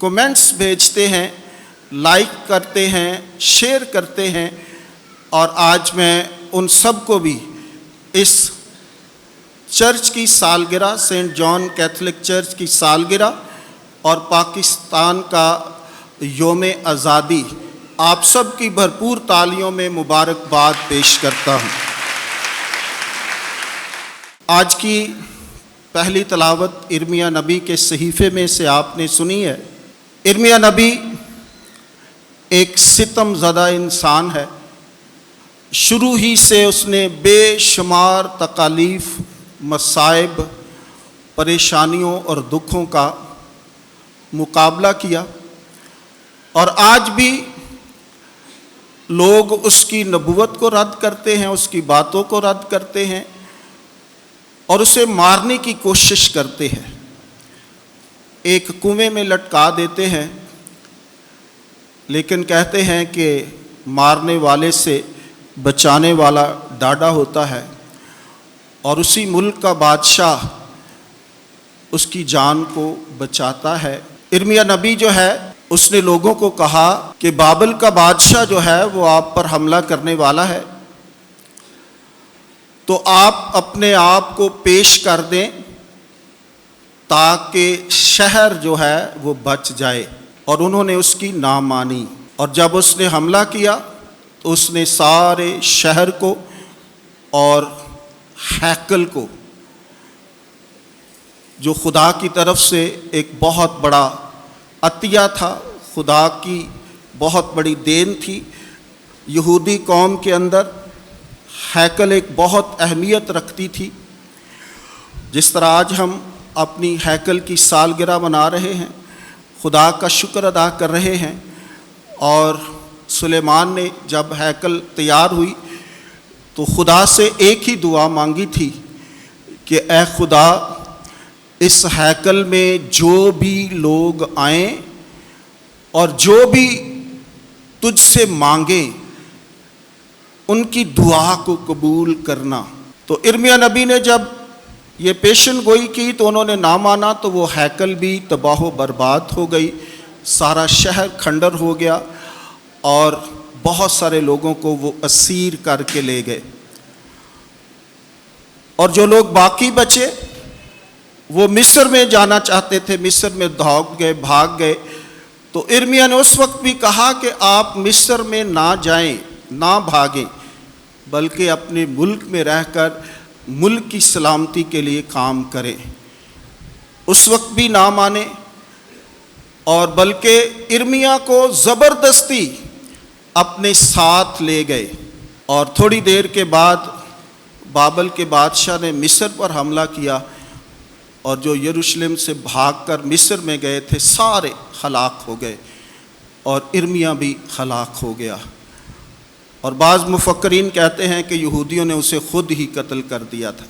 Comments بھیجتے ہیں، like کرتے ہیں، شیئر کرتے ہیں، اور آج میں ان سب کو بھی اس چرچ کی سالگرہ، سینٹ جان کیتھولک چرچ کی سالگرہ اور پاکستان کا یوم آزادی، آپ سب کی بھرپور تالیوں میں مبارکباد پیش کرتا ہوں۔ آج کی پہلی تلاوت ارمیا نبی کے صحیفے میں سے آپ نے سنی ہے۔ ارمیا نبی ایک ستم زدہ انسان ہے۔ شروع ہی سے اس نے بے شمار تکالیف، مصائب، پریشانیوں اور دکھوں کا مقابلہ کیا، اور آج بھی لوگ اس کی نبوت کو رد کرتے ہیں، اس کی باتوں کو رد کرتے ہیں اور اسے مارنے کی کوشش کرتے ہیں۔ ایک کنویں میں لٹکا دیتے ہیں، لیکن کہتے ہیں کہ مارنے والے سے بچانے والا ڈاڈا ہوتا ہے، اور اسی ملک کا بادشاہ اس کی جان کو بچاتا ہے۔ ارمیا نبی جو ہے اس نے لوگوں کو کہا کہ بابل کا بادشاہ جو ہے وہ آپ پر حملہ کرنے والا ہے، تو آپ اپنے آپ کو پیش کر دیں تاکہ شہر جو ہے وہ بچ جائے، اور انہوں نے اس کی نہ مانی۔ اور جب اس نے حملہ کیا تو اس نے سارے شہر کو اور ہیکل کو، جو خدا کی طرف سے ایک بہت بڑا عطیہ تھا، خدا کی بہت بڑی دین تھی، یہودی قوم کے اندر ہیکل ایک بہت اہمیت رکھتی تھی۔ جس طرح آج ہم اپنی ہیکل کی سالگرہ منا رہے ہیں، خدا کا شکر ادا کر رہے ہیں، اور سلیمان نے جب ہیکل تیار ہوئی تو خدا سے ایک ہی دعا مانگی تھی کہ اے خدا، اس ہیکل میں جو بھی لوگ آئیں اور جو بھی تجھ سے مانگیں ان کی دعا کو قبول کرنا۔ تو ارمیا نبی نے جب یہ پیشن گوئی کی تو انہوں نے نہ مانا، تو وہ ہیکل بھی تباہ و برباد ہو گئی، سارا شہر کھنڈر ہو گیا، اور بہت سارے لوگوں کو وہ اسیر کر کے لے گئے، اور جو لوگ باقی بچے وہ مصر میں جانا چاہتے تھے، مصر میں بھاگ گئے۔ تو ارمیا نے اس وقت بھی کہا کہ آپ مصر میں نہ جائیں، نہ بھاگیں، بلکہ اپنے ملک میں رہ کر ملک کی سلامتی کے لیے کام کریں۔ اس وقت بھی نہ مانے، اور بلکہ ارمیا کو زبردستی اپنے ساتھ لے گئے، اور تھوڑی دیر کے بعد بابل کے بادشاہ نے مصر پر حملہ کیا، اور جو یروشلم سے بھاگ کر مصر میں گئے تھے سارے ہلاک ہو گئے، اور ارمیا بھی ہلاک ہو گیا۔ اور بعض مفکرین کہتے ہیں کہ یہودیوں نے اسے خود ہی قتل کر دیا تھا۔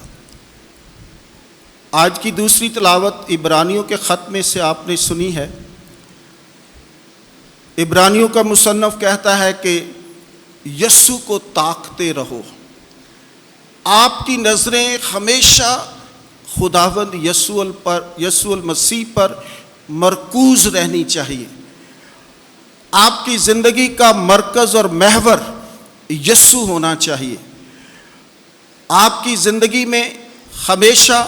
آج کی دوسری تلاوت عبرانیوں کے خط میں سے آپ نے سنی ہے۔ عبرانیوں کا مصنف کہتا ہے کہ یسوع کو تاکتے رہو، آپ کی نظریں ہمیشہ خداوند یسوع المسیح پر مرکوز رہنی چاہیے۔ آپ کی زندگی کا مرکز اور محور یسوع ہونا چاہیے۔ آپ کی زندگی میں ہمیشہ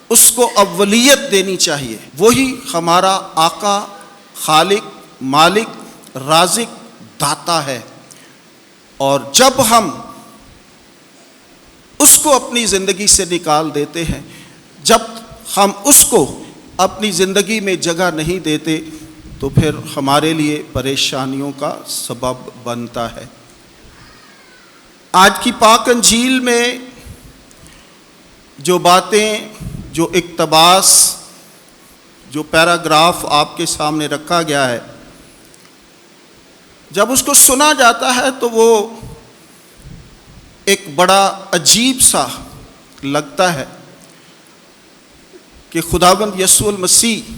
اس کو اولیت دینی چاہیے۔ وہی ہمارا آقا، خالق، مالک، رازق، داتا ہے، اور جب ہم اس کو اپنی زندگی سے نکال دیتے ہیں، جب ہم اس کو اپنی زندگی میں جگہ نہیں دیتے، تو پھر ہمارے لیے پریشانیوں کا سبب بنتا ہے۔ آج کی پاک انجیل میں جو باتیں، جو اقتباس، جو پیراگراف آپ کے سامنے رکھا گیا ہے، جب اس کو سنا جاتا ہے تو وہ ایک بڑا عجیب سا لگتا ہے کہ خداوند یسوع المسیح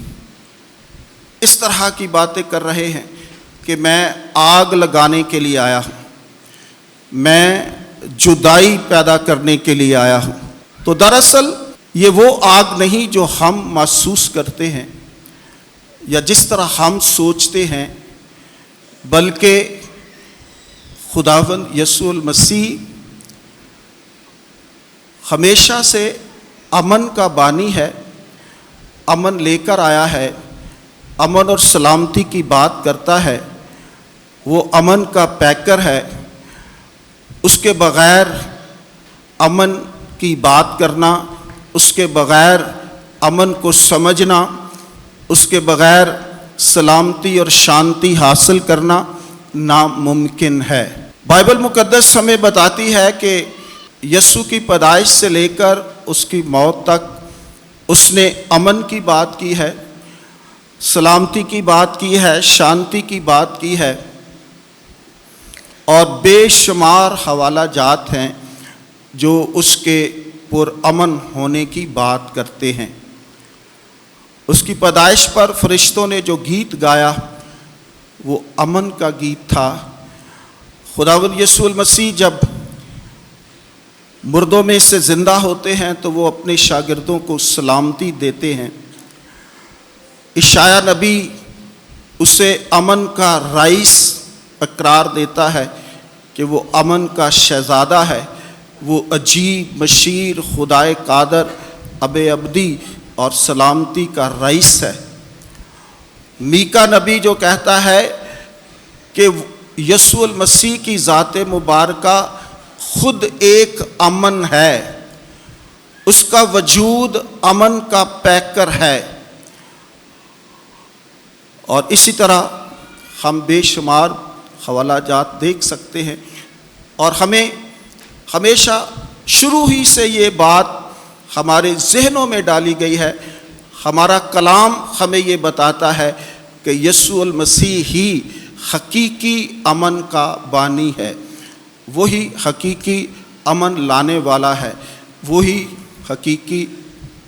اس طرح کی باتیں کر رہے ہیں کہ میں آگ لگانے کے لیے آیا ہوں، میں جدائی پیدا کرنے کے لیے آیا ہوں۔ تو دراصل یہ وہ آگ نہیں جو ہم محسوس کرتے ہیں، یا جس طرح ہم سوچتے ہیں، بلکہ خداوند یسوع المسیح ہمیشہ سے امن کا بانی ہے، امن لے کر آیا ہے، امن اور سلامتی کی بات کرتا ہے، وہ امن کا پیکر ہے۔ اس کے بغیر امن کی بات کرنا، اس کے بغیر امن کو سمجھنا، اس کے بغیر سلامتی اور شانتی حاصل کرنا ناممکن ہے۔ بائبل مقدس ہمیں بتاتی ہے کہ یسوع کی پیدائش سے لے کر اس کی موت تک اس نے امن کی بات کی ہے، سلامتی کی بات کی ہے، شانتی کی بات کی ہے، اور بے شمار حوالہ جات ہیں جو اس کے پرامن ہونے کی بات کرتے ہیں۔ اس کی پیدائش پر فرشتوں نے جو گیت گایا وہ امن کا گیت تھا۔ خداوند یسوع المسیح جب مردوں میں سے زندہ ہوتے ہیں تو وہ اپنے شاگردوں کو سلامتی دیتے ہیں۔ اشعیا نبی اسے امن کا رئیس قرار دیتا ہے کہ وہ امن کا شہزادہ ہے، وہ عجیب مشیر خدائے قادر اب ابدی اور سلامتی کا رئیس ہے۔ میکا نبی جو کہتا ہے کہ یسوع المسیح کی ذات مبارکہ خود ایک امن ہے، اس کا وجود امن کا پیکر ہے۔ اور اسی طرح ہم بے شمار حوالہ جات دیکھ سکتے ہیں، اور ہمیں ہمیشہ شروع ہی سے یہ بات ہمارے ذہنوں میں ڈالی گئی ہے۔ ہمارا کلام ہمیں یہ بتاتا ہے کہ یسوع المسیح ہی حقیقی امن کا بانی ہے، وہی حقیقی امن لانے والا ہے، وہی حقیقی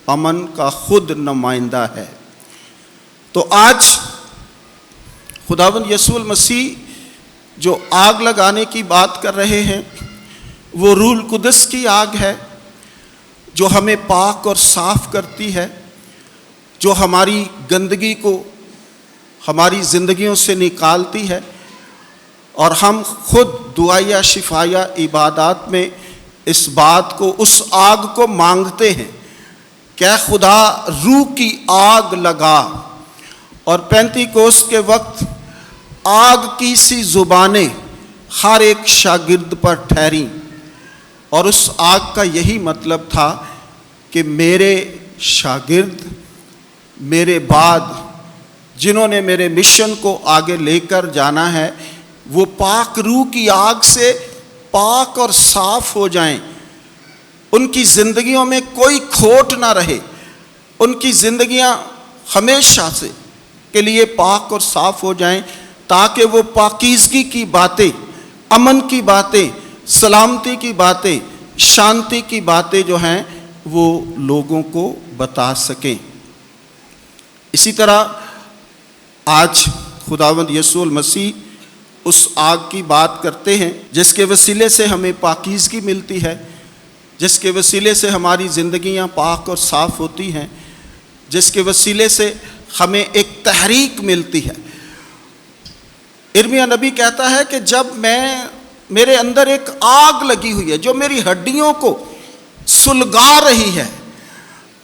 امن کا خود نمائندہ ہے۔ تو آج خداوند یسوع المسیح جو آگ لگانے کی بات کر رہے ہیں وہ روح القدس کی آگ ہے، جو ہمیں پاک اور صاف کرتی ہے، جو ہماری گندگی کو ہماری زندگیوں سے نکالتی ہے، اور ہم خود دعائیہ شفایہ عبادات میں اس بات کو، اس آگ کو مانگتے ہیں کہ خدا روح کی آگ لگا۔ اور پینتیکوست کے وقت آگ کی سی زبانیں ہر ایک شاگرد پر ٹھہریں، اور اس آگ کا یہی مطلب تھا کہ میرے شاگرد میرے بعد جنہوں نے میرے مشن کو آگے لے کر جانا ہے وہ پاک روح کی آگ سے پاک اور صاف ہو جائیں، ان کی زندگیوں میں کوئی کھوٹ نہ رہے، ان کی زندگیاں ہمیشہ سے کے لیے پاک اور صاف ہو جائیں، تاکہ وہ پاکیزگی کی باتیں، امن کی باتیں، سلامتی کی باتیں، شانتی کی باتیں جو ہیں وہ لوگوں کو بتا سکیں۔ اسی طرح آج خداوند یسوع المسیح اس آگ کی بات کرتے ہیں جس کے وسیلے سے ہمیں پاکیزگی ملتی ہے، جس کے وسیلے سے ہماری زندگیاں پاک اور صاف ہوتی ہیں، جس کے وسیلے سے ہمیں ایک تحریک ملتی ہے۔ ارمیا نبی کہتا ہے کہ جب میرے اندر ایک آگ لگی ہوئی ہے جو میری ہڈیوں کو سلگا رہی ہے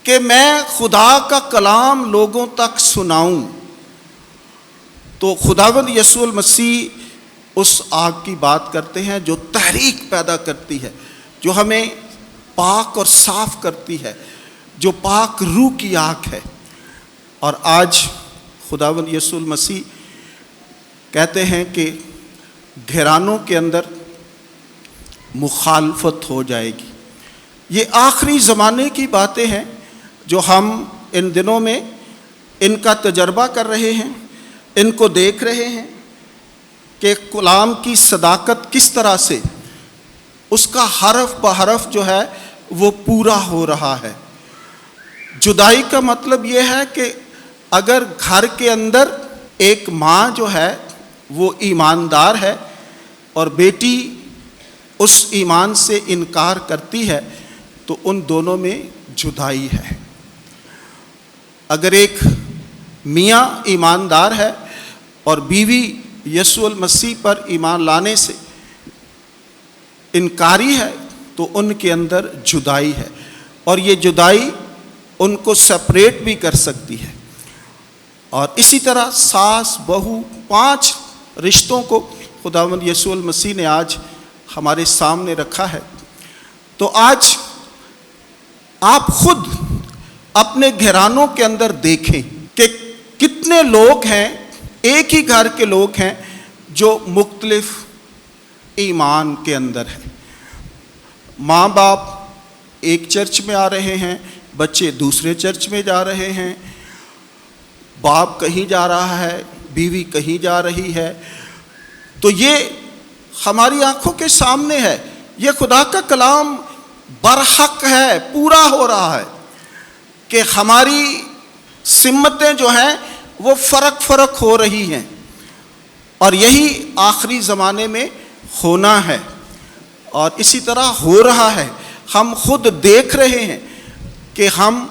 کہ میں خدا کا کلام لوگوں تک سناؤں، تو خداوند یسوع المسیح اس آگ کی بات کرتے ہیں جو تحریک پیدا کرتی ہے، جو ہمیں پاک اور صاف کرتی ہے، جو پاک روح کی آگ ہے۔ اور آج خداوند یسوع المسیح کہتے ہیں کہ گھرانوں کے اندر مخالفت ہو جائے گی۔ یہ آخری زمانے کی باتیں ہیں جو ہم ان دنوں میں ان کا تجربہ کر رہے ہیں، ان کو دیکھ رہے ہیں کہ کلام کی صداقت کس طرح سے اس کا حرف بحرف جو ہے وہ پورا ہو رہا ہے۔ جدائی کا مطلب یہ ہے کہ اگر گھر کے اندر ایک ماں جو ہے وہ ایماندار ہے اور بیٹی اس ایمان سے انکار کرتی ہے تو ان دونوں میں جدائی ہے۔ اگر ایک میاں ایماندار ہے اور بیوی یسوع المسیح پر ایمان لانے سے انکاری ہے تو ان کے اندر جدائی ہے، اور یہ جدائی ان کو سپریٹ بھی کر سکتی ہے۔ اور اسی طرح ساس بہو 5 رشتوں کو خداوند یسوع المسیح نے آج ہمارے سامنے رکھا ہے۔ تو آج آپ خود اپنے گھرانوں کے اندر دیکھیں کہ کتنے لوگ ہیں، ایک ہی گھر کے لوگ ہیں جو مختلف ایمان کے اندر ہیں۔ ماں باپ ایک چرچ میں آ رہے ہیں، بچے دوسرے چرچ میں جا رہے ہیں، باپ کہیں جا رہا ہے، بیوی کہیں جا رہی ہے۔ تو یہ ہماری آنکھوں کے سامنے ہے، یہ خدا کا کلام برحق ہے، پورا ہو رہا ہے کہ ہماری سمتیں جو ہیں وہ فرق ہو رہی ہیں، اور یہی آخری زمانے میں ہونا ہے، اور اسی طرح ہو رہا ہے۔ ہم خود دیکھ رہے ہیں کہ ہم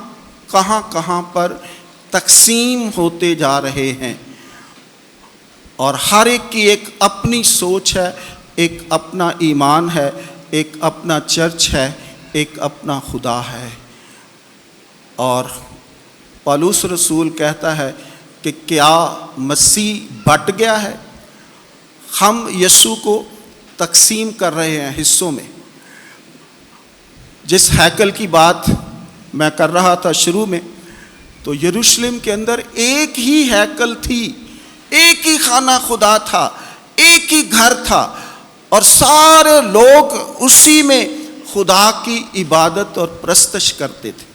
کہاں کہاں پر تقسیم ہوتے جا رہے ہیں، اور ہر ایک کی ایک اپنی سوچ ہے، ایک اپنا ایمان ہے، ایک اپنا چرچ ہے، ایک اپنا خدا ہے۔ اور پولس رسول کہتا ہے کہ کیا مسیح بٹ گیا ہے؟ ہم یسوع کو تقسیم کر رہے ہیں حصوں میں۔ جس ہیکل کی بات میں کر رہا تھا شروع میں، تو یروشلم کے اندر ایک ہی ہیکل تھی، ایک ہی خانہ خدا تھا، ایک ہی گھر تھا، اور سارے لوگ اسی میں خدا کی عبادت اور پرستش کرتے تھے۔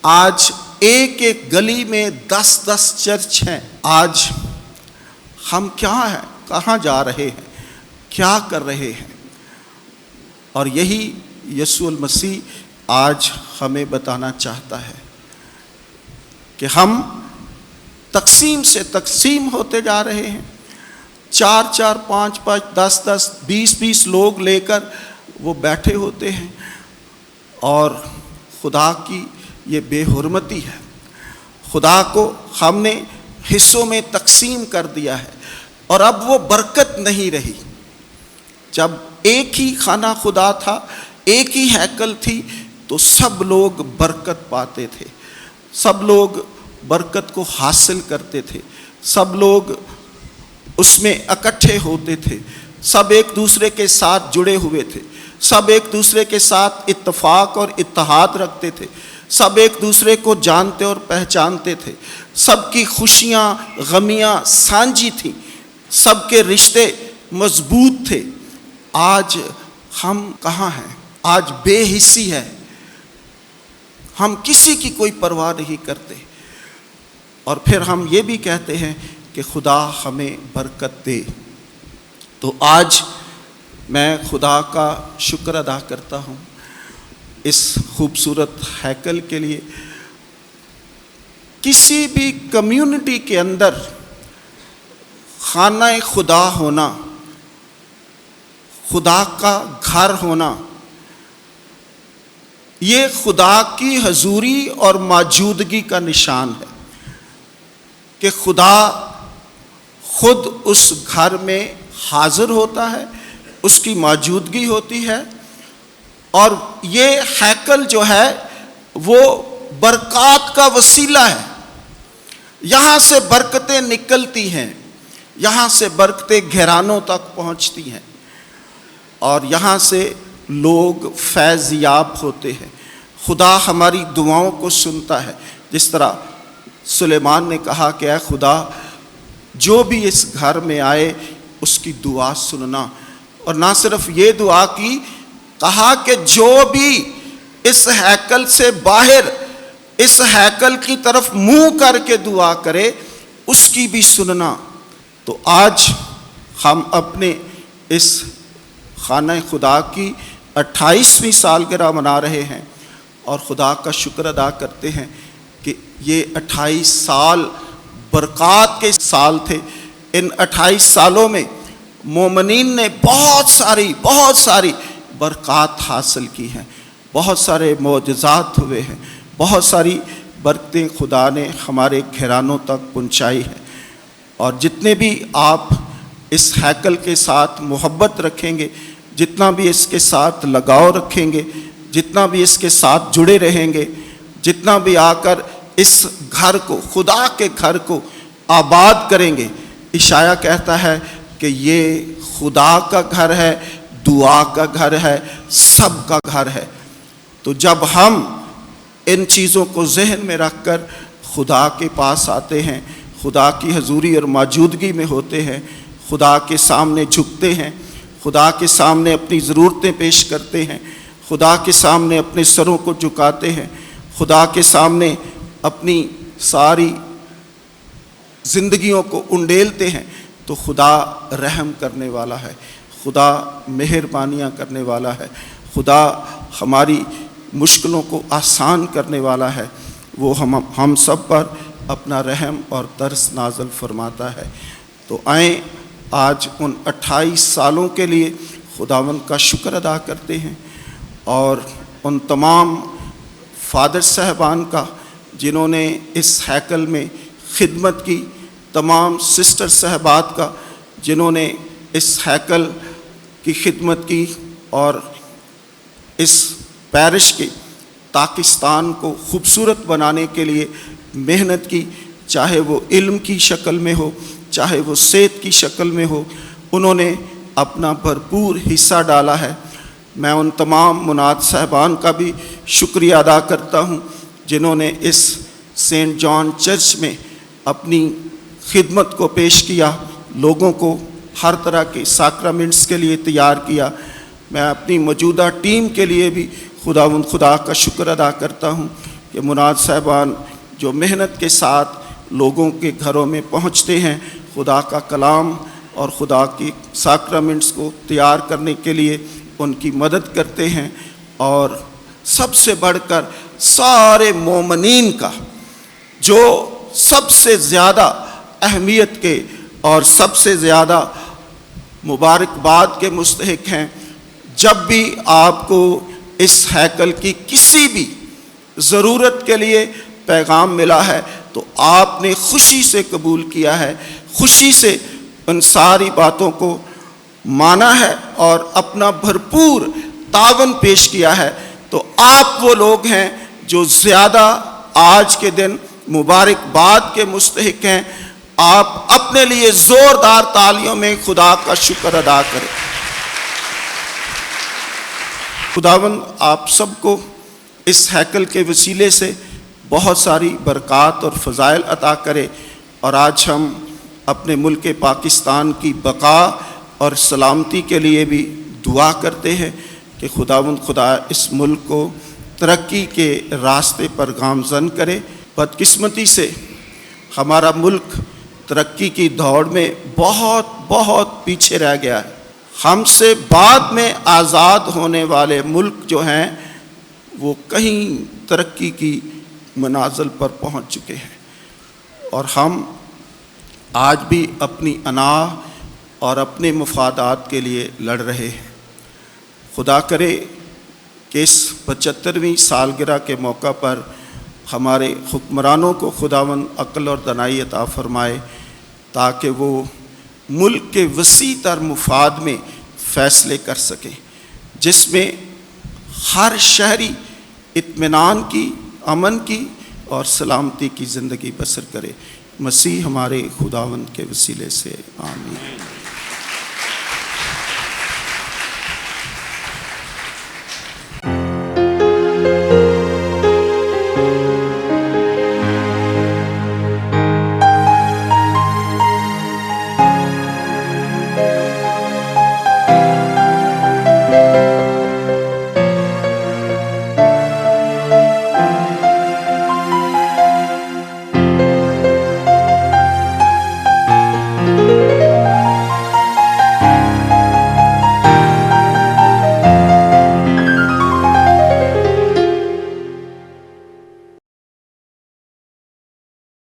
آج ایک ایک گلی میں 10 چرچ ہیں۔ آج ہم کیا ہیں، کہاں جا رہے ہیں، کیا کر رہے ہیں؟ اور یہی یسوع المسیح آج ہمیں بتانا چاہتا ہے کہ ہم تقسیم سے تقسیم ہوتے جا رہے ہیں۔ 4 5 10 20 لوگ لے کر وہ بیٹھے ہوتے ہیں، اور خدا کی یہ بے حرمتی ہے۔ خدا کو ہم نے حصوں میں تقسیم کر دیا ہے، اور اب وہ برکت نہیں رہی۔ جب ایک ہی خانہ خدا تھا، ایک ہی ہیکل تھی، تو سب لوگ برکت پاتے تھے، سب لوگ برکت کو حاصل کرتے تھے، سب لوگ اس میں اکٹھے ہوتے تھے، سب ایک دوسرے کے ساتھ جڑے ہوئے تھے، سب ایک دوسرے کے ساتھ اتفاق اور اتحاد رکھتے تھے، سب ایک دوسرے کو جانتے اور پہچانتے تھے، سب کی خوشیاں غمیاں سانجھی تھیں، سب کے رشتے مضبوط تھے۔ آج ہم کہاں ہیں؟ آج بے حسی ہے، ہم کسی کی کوئی پرواہ نہیں کرتے، اور پھر ہم یہ بھی کہتے ہیں کہ خدا ہمیں برکت دے۔ تو آج میں خدا کا شکر ادا کرتا ہوں اس خوبصورت ہیکل کے لیے۔ کسی بھی کمیونٹی کے اندر خانہ خدا ہونا، خدا کا گھر ہونا، یہ خدا کی حضوری اور موجودگی کا نشان ہے کہ خدا خود اس گھر میں حاضر ہوتا ہے، اس کی موجودگی ہوتی ہے، اور یہ ہیکل جو ہے وہ برکات کا وسیلہ ہے۔ یہاں سے برکتیں نکلتی ہیں، یہاں سے برکتیں گھرانوں تک پہنچتی ہیں، اور یہاں سے لوگ فیض یاب ہوتے ہیں۔ خدا ہماری دعاؤں کو سنتا ہے، جس طرح سلیمان نے کہا کہ اے خدا، جو بھی اس گھر میں آئے اس کی دعا سننا، اور نہ صرف یہ دعا کی، کہا کہ جو بھی اس ہیکل سے باہر اس ہیکل کی طرف منہ کر کے دعا کرے اس کی بھی سننا۔ تو آج ہم اپنے اس خانہ خدا کی 28ویں سالگرہ منا رہے ہیں، اور خدا کا شکر ادا کرتے ہیں کہ یہ 28 سال برکات کے سال تھے۔ ان 28 سالوں میں مومنین نے بہت ساری برکات حاصل کی ہیں، بہت سارے معجزات ہوئے ہیں، بہت ساری برکتیں خدا نے ہمارے گھرانوں تک پہنچائی ہے، اور جتنے بھی آپ اس ہیکل کے ساتھ محبت رکھیں گے، جتنا بھی اس کے ساتھ لگاؤ رکھیں گے، جتنا بھی اس کے ساتھ جڑے رہیں گے، جتنا بھی آ کر اس گھر کو، خدا کے گھر کو آباد کریں گے، اشعیا کہتا ہے کہ یہ خدا کا گھر ہے، دعا کا گھر ہے، سب کا گھر ہے۔ تو جب ہم ان چیزوں کو ذہن میں رکھ کر خدا کے پاس آتے ہیں، خدا کی حضوری اور موجودگی میں ہوتے ہیں، خدا کے سامنے جھکتے ہیں، خدا کے سامنے اپنی ضرورتیں پیش کرتے ہیں، خدا کے سامنے اپنے سروں کو جھکاتے ہیں، خدا کے سامنے اپنی ساری زندگیوں کو انڈیلتے ہیں، تو خدا رحم کرنے والا ہے، خدا مہربانیاں کرنے والا ہے، خدا ہماری مشکلوں کو آسان کرنے والا ہے، وہ ہم سب پر اپنا رحم اور ترس نازل فرماتا ہے۔ تو آئیں آج ان 28 سالوں کے لیے خداوند کا شکر ادا کرتے ہیں، اور ان تمام فادر صاحبان کا جنہوں نے اس ہیکل میں خدمت کی، تمام سسٹر صاحبات کا جنہوں نے اس ہیکل کی خدمت کی اور اس پیرش کے پاکستان کو خوبصورت بنانے کے لیے محنت کی، چاہے وہ علم کی شکل میں ہو، چاہے وہ صحت کی شکل میں ہو، انہوں نے اپنا بھرپور حصہ ڈالا ہے۔ میں ان تمام مناد صاحبان کا بھی شکریہ ادا کرتا ہوں جنہوں نے اس سینٹ جان چرچ میں اپنی خدمت کو پیش کیا، لوگوں کو ہر طرح کے ساکرامنٹس کے لیے تیار کیا۔ میں اپنی موجودہ ٹیم کے لیے بھی خدا کا شکر ادا کرتا ہوں کہ مناد صاحبان جو محنت کے ساتھ لوگوں کے گھروں میں پہنچتے ہیں، خدا کا کلام اور خدا کی ساکرامنٹس کو تیار کرنے کے لیے ان کی مدد کرتے ہیں، اور سب سے بڑھ کر سارے مومنین کا جو سب سے زیادہ اہمیت کے اور سب سے زیادہ مبارکباد کے مستحق ہیں۔ جب بھی آپ کو اس ہیکل کی کسی بھی ضرورت کے لیے پیغام ملا ہے تو آپ نے خوشی سے قبول کیا ہے، خوشی سے ان ساری باتوں کو مانا ہے اور اپنا بھرپور تعاون پیش کیا ہے، تو آپ وہ لوگ ہیں جو زیادہ آج کے دن مبارکباد کے مستحق ہیں۔ آپ اپنے لیے زوردار تالیوں میں خدا کا شکر ادا کریں۔ خداوند آپ سب کو اس ہیکل کے وسیلے سے بہت ساری برکات اور فضائل عطا کرے، اور آج ہم اپنے ملک پاکستان کی بقا اور سلامتی کے لیے بھی دعا کرتے ہیں کہ خدا اس ملک کو ترقی کے راستے پر گامزن کرے۔ بدقسمتی سے ہمارا ملک ترقی کی دوڑ میں بہت بہت پیچھے رہ گیا ہے۔ ہم سے بعد میں آزاد ہونے والے ملک جو ہیں وہ کہیں ترقی کی منازل پر پہنچ چکے ہیں، اور ہم آج بھی اپنی انا اور اپنے مفادات کے لیے لڑ رہے ہیں۔ خدا کرے کہ اس 75ویں سالگرہ کے موقع پر ہمارے حکمرانوں کو خداوند عقل اور دانائی عطا فرمائے، تاکہ وہ ملک کے وسیع تر مفاد میں فیصلے کر سکیں، جس میں ہر شہری اطمینان کی، امن کی اور سلامتی کی زندگی بسر کرے۔ مسیح ہمارے خداوند کے وسیلے سے آمین۔